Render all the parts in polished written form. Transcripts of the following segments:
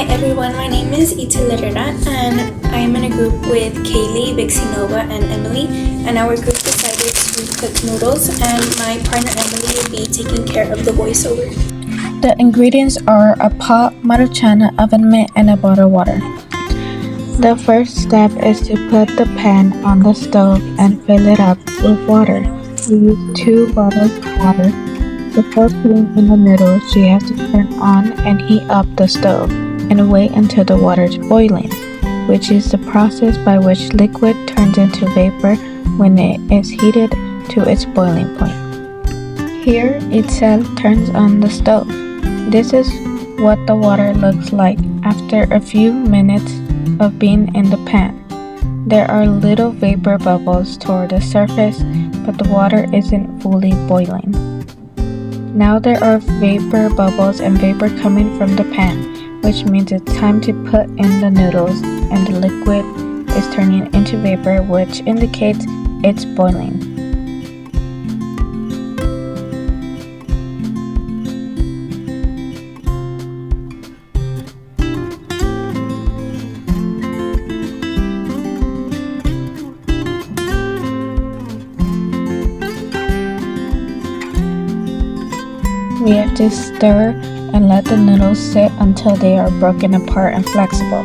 Hi everyone, my name is Itilirira and I am in a group with Kaylee, Vixinova, and Emily, and our group decided to cook noodles and my partner Emily will be taking care of the voiceover. The ingredients are a pot, maruchan, oven mitt, and a bottle of water. The first step is to put the pan on the stove and fill it up with water. We use 2 bottles of water. Before putting in the noodles, you have to turn on and heat up the stove and wait until the water is boiling, which is the process by which liquid turns into vapor when it is heated to its boiling point. Here, itself turns on the stove. This is what the water looks like after a few minutes of being in the pan. There are little vapor bubbles toward the surface, but the water isn't fully boiling. Now there are vapor bubbles and vapor coming from the pan, which means it's time to put in the noodles, and the liquid is turning into vapor, which indicates it's boiling. We have to stir and let the noodles sit until they are broken apart and flexible.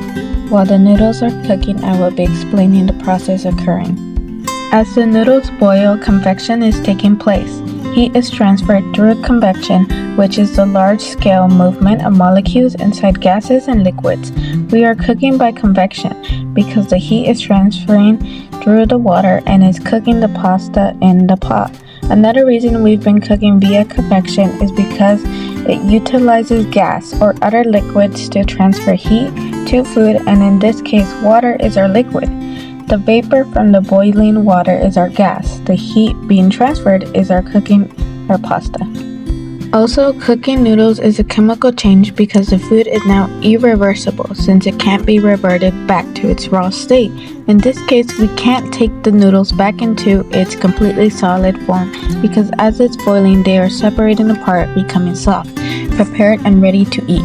While the noodles are cooking, I will be explaining the process occurring. As the noodles boil, convection is taking place. Heat is transferred through convection, which is the large-scale movement of molecules inside gases and liquids. We are cooking by convection because the heat is transferring through the water and is cooking the pasta in the pot. Another reason we've been cooking via convection is because it utilizes gas or other liquids to transfer heat to food, and in this case, water is our liquid. The vapor from the boiling water is our gas. The heat being transferred is our cooking our pasta. Also, cooking noodles is a chemical change because the food is now irreversible since it can't be reverted back to its raw state. In this case, we can't take the noodles back into its completely solid form because as it's boiling, they are separating apart, becoming soft, prepared and ready to eat.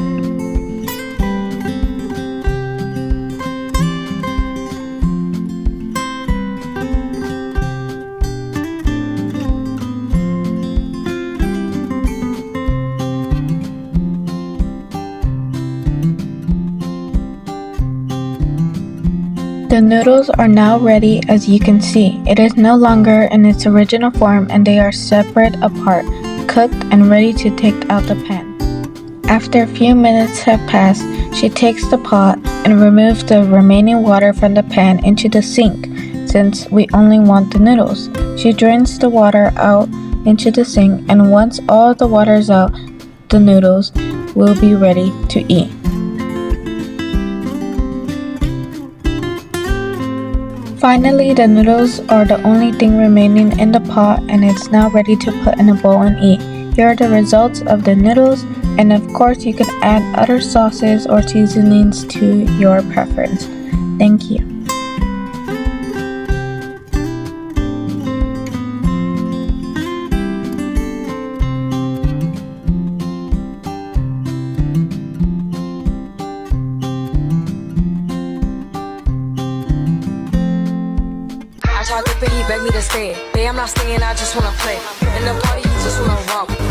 The noodles are now ready. As you can see, it is no longer in its original form and they are separate apart, cooked and ready to take out the pan. After a few minutes have passed, she takes the pot and removes the remaining water from the pan into the sink since we only want the noodles. She drains the water out into the sink, and once all the water is out, the noodles will be ready to eat. Finally, the noodles are the only thing remaining in the pot and it's now ready to put in a bowl and eat. Here are the results of the noodles, and of course you can add other sauces or seasonings to your preference. Thank you. I tried to pay, he begged me to stay. Babe, I'm not staying, I just wanna play. In the party, you just wanna romp.